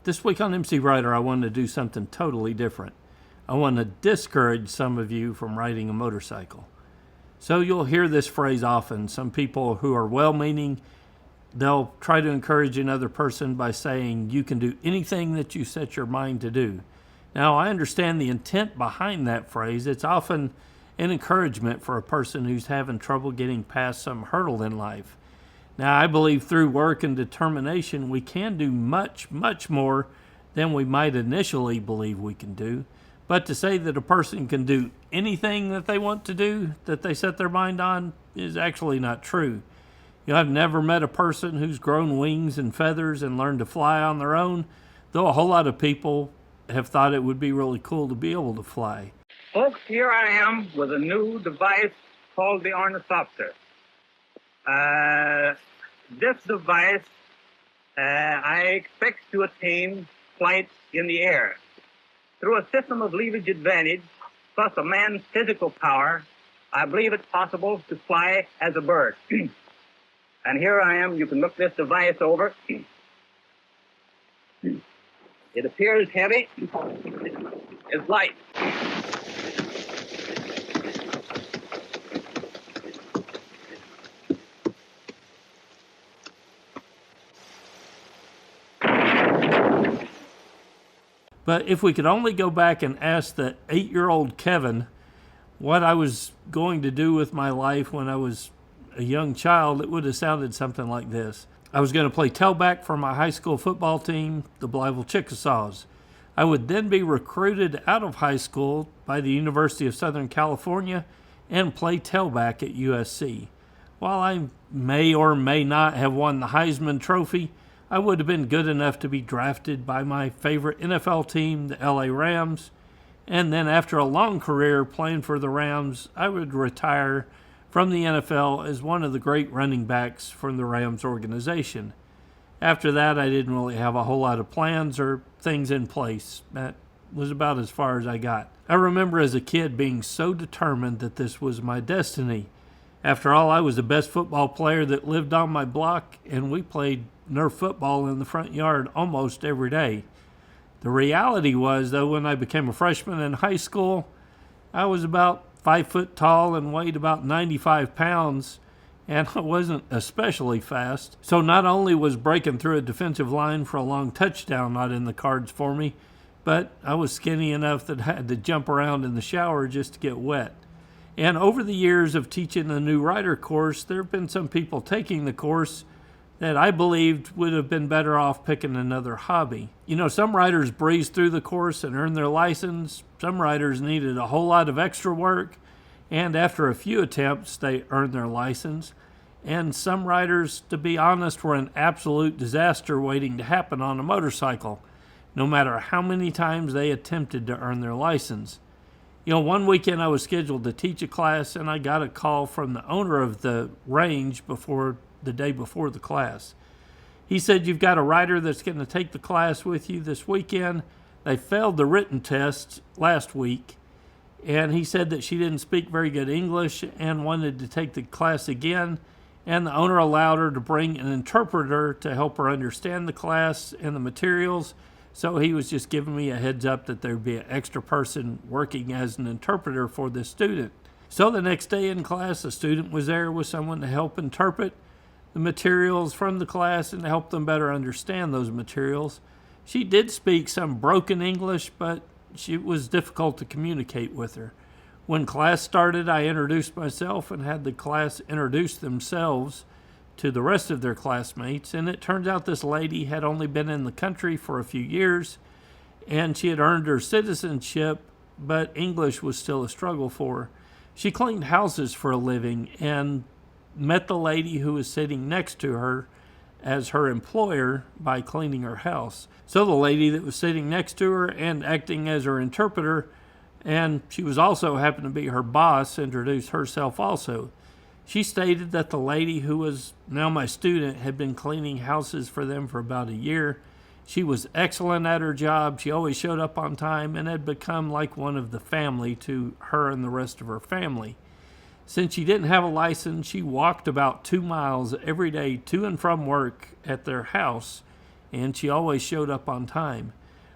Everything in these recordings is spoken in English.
This week on MCrider, I wanted to do something totally different. I want to discourage some of you from riding a motorcycle. So you'll hear this phrase often. Some people who are well-meaning, they'll try to encourage another person by saying, you can do anything that you set your mind to do. Now, I understand the intent behind that phrase. It's often an encouragement for a person who's having trouble getting past some hurdle in life. Now, I believe through work and determination, we can do much, much more than we might initially believe we can do. But to say that a person can do anything that they want to do, that they set their mind on, is actually not true. You know, I've never met a person who's grown wings and feathers and learned to fly on their own, though a whole lot of people have thought it would be really cool to be able to fly. Folks, here I am with a new device called the ornithopter. This device, I expect to attain flight in the air. Through a system of leverage advantage, plus a man's physical power, I believe it's possible to fly as a bird. And here I am. You can look this device over. It appears heavy. It's light. But if we could only go back and ask the 8-year-old Kevin what I was going to do with my life when I was a young child, it would have sounded something like this. I was going to play tailback for my high school football team, the Blytheville Chickasaws. I would then be recruited out of high school by the University of Southern California and play tailback at USC. While I may or may not have won the Heisman Trophy, I would have been good enough to be drafted by my favorite NFL team, the LA Rams, and then after a long career playing for the Rams, I would retire from the NFL as one of the great running backs from the Rams organization. After that, I didn't really have a whole lot of plans or things in place. That was about as far as I got. I remember as a kid being so determined that this was my destiny. After all, I was the best football player that lived on my block, and we played Nerf football in the front yard almost every day. The reality was, though, when I became a freshman in high school, I was about 5 foot tall and weighed about 95 pounds, and I wasn't especially fast. So not only was breaking through a defensive line for a long touchdown not in the cards for me, but I was skinny enough that I had to jump around in the shower just to get wet. And over the years of teaching the new rider course, there have been some people taking the course that I believed would have been better off picking another hobby. You know, some riders breezed through the course and earned their license. Some riders needed a whole lot of extra work, and after a few attempts, they earned their license. And some riders, to be honest, were an absolute disaster waiting to happen on a motorcycle, no matter how many times they attempted to earn their license. You know, one weekend I was scheduled to teach a class, and I got a call from the owner of the range the day before the class. He said, you've got a rider that's going to take the class with you this weekend. They failed the written test last week, and he said that she didn't speak very good English and wanted to take the class again, and the owner allowed her to bring an interpreter to help her understand the class and the materials. So he was just giving me a heads up that there'd be an extra person working as an interpreter for this student. So the next day in class, the student was there with someone to help interpret the materials from the class and to help them better understand those materials. She did speak some broken English, but it was difficult to communicate with her. When class started, I introduced myself and had the class introduce themselves to the rest of their classmates, and it turns out this lady had only been in the country for a few years, and she had earned her citizenship, but English was still a struggle for her. She cleaned houses for a living and met the lady who was sitting next to her as her employer by cleaning her house. So the lady that was sitting next to her and acting as her interpreter, and she was also happened to be her boss, introduced herself also. She stated that the lady who was now my student had been cleaning houses for them for about a year. She was excellent at her job. She always showed up on time and had become like one of the family to her and the rest of her family. Since she didn't have a license, she walked about 2 miles every day to and from work at their house, and she always showed up on time.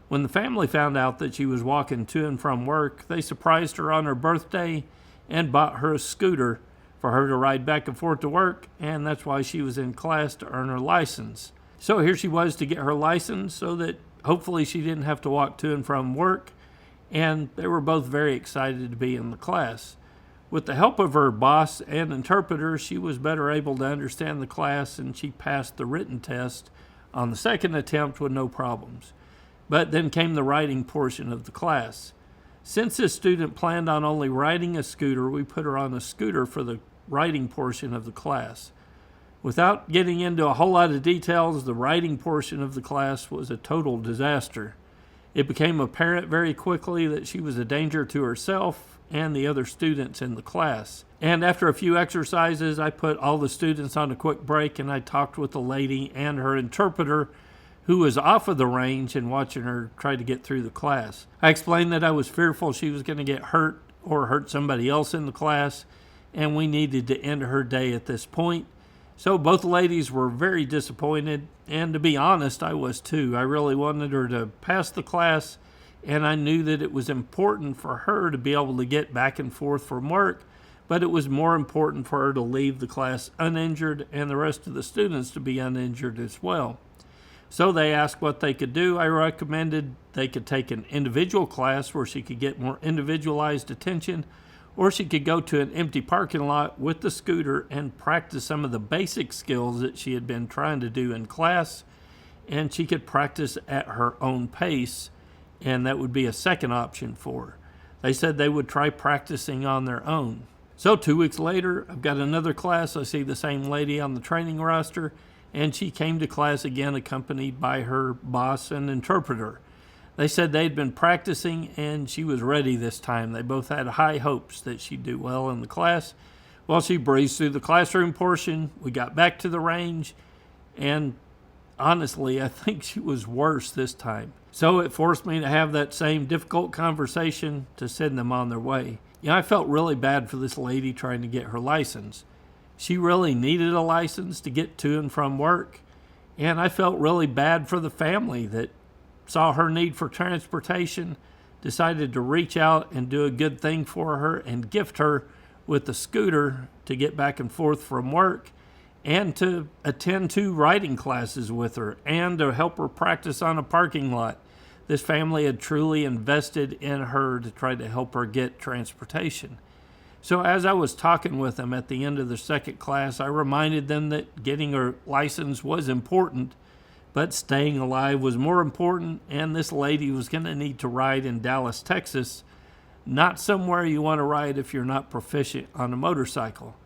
When the family found out that she was walking to and from work, they surprised her on her birthday and bought her a scooter for her to ride back and forth to work, and that's why she was in class to earn her license. So here she was to get her license so that hopefully she didn't have to walk to and from work, and they were both very excited to be in the class. With the help of her boss and interpreter, she was better able to understand the class, and she passed the written test on the second attempt with no problems. But then came the writing portion of the class. Since this student planned on only riding a scooter, we put her on a scooter for the writing portion of the class. Without getting into a whole lot of details, the writing portion of the class was a total disaster. It became apparent very quickly that she was a danger to herself and the other students in the class. And after a few exercises, I put all the students on a quick break, and I talked with the lady and her interpreter, who was off of the range and watching her try to get through the class. I explained that I was fearful she was going to get hurt or hurt somebody else in the class, and we needed to end her day at this point. So both ladies were very disappointed, and to be honest, I was too. I really wanted her to pass the class, and I knew that it was important for her to be able to get back and forth from work, but it was more important for her to leave the class uninjured and the rest of the students to be uninjured as well. So they asked what they could do. I recommended they could take an individual class where she could get more individualized attention, or she could go to an empty parking lot with the scooter and practice some of the basic skills that she had been trying to do in class, and she could practice at her own pace, and that would be a second option for her. They said they would try practicing on their own. So 2 weeks later, I've got another class. I see the same lady on the training roster, and she came to class again accompanied by her boss and interpreter. They said they'd been practicing, and she was ready this time. They both had high hopes that she'd do well in the class. Well, she breezed through the classroom portion. We got back to the range, and honestly, I think she was worse this time. So it forced me to have that same difficult conversation to send them on their way. I felt really bad for this lady trying to get her license. She really needed a license to get to and from work, and I felt really bad for the family that saw her need for transportation, decided to reach out and do a good thing for her and gift her with the scooter to get back and forth from work, and to attend 2 writing classes with her, and to help her practice on a parking lot. This family had truly invested in her to try to help her get transportation. So as I was talking with them at the end of the second class, I reminded them that getting her license was important, but staying alive was more important, and this lady was going to need to ride in Dallas, Texas, not somewhere you want to ride if you're not proficient on a motorcycle.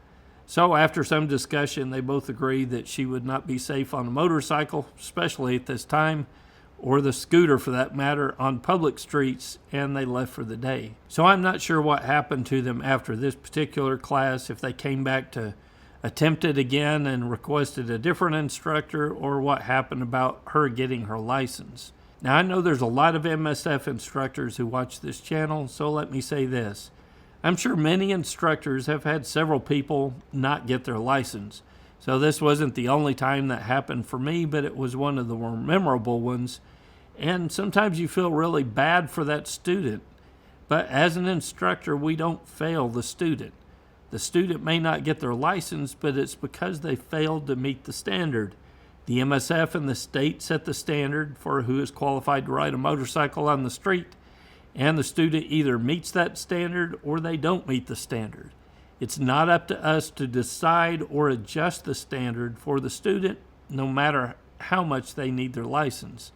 So after some discussion, they both agreed that she would not be safe on a motorcycle, especially at this time, or the scooter for that matter, on public streets, and they left for the day. So I'm not sure what happened to them after this particular class, if they came back to attempt it again and requested a different instructor, or what happened about her getting her license. Now, I know there's a lot of MSF instructors who watch this channel, so let me say this. I'm sure many instructors have had several people not get their license. So this wasn't the only time that happened for me, but it was one of the more memorable ones. And sometimes you feel really bad for that student. But as an instructor, we don't fail the student. The student may not get their license, but it's because they failed to meet the standard. The MSF and the state set the standard for who is qualified to ride a motorcycle on the street, and the student either meets that standard or they don't meet the standard. It's not up to us to decide or adjust the standard for the student, no matter how much they need their license.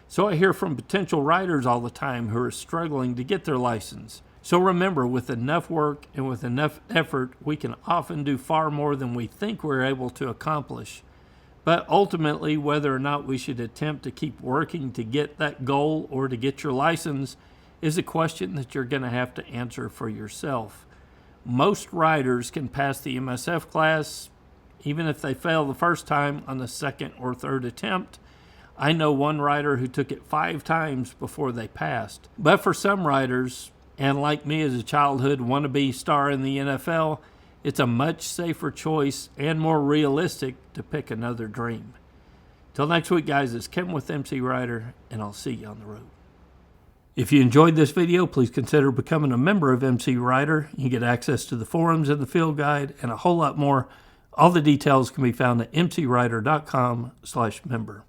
So I hear from potential riders all the time who are struggling to get their license. So remember, with enough work and with enough effort, we can often do far more than we think we're able to accomplish. But ultimately, whether or not we should attempt to keep working to get that goal or to get your license is a question that you're going to have to answer for yourself. Most riders can pass the MSF class, even if they fail the first time, on the second or third attempt. I know one rider who took it 5 times before they passed. But for some riders, and like me as a childhood wannabe star in the NFL, it's a much safer choice and more realistic to pick another dream. Till next week, guys, it's Kevin with MCrider, and I'll see you on the road. If you enjoyed this video, please consider becoming a member of MCrider. You get access to the forums and the field guide and a whole lot more. All the details can be found at mcrider.com/member.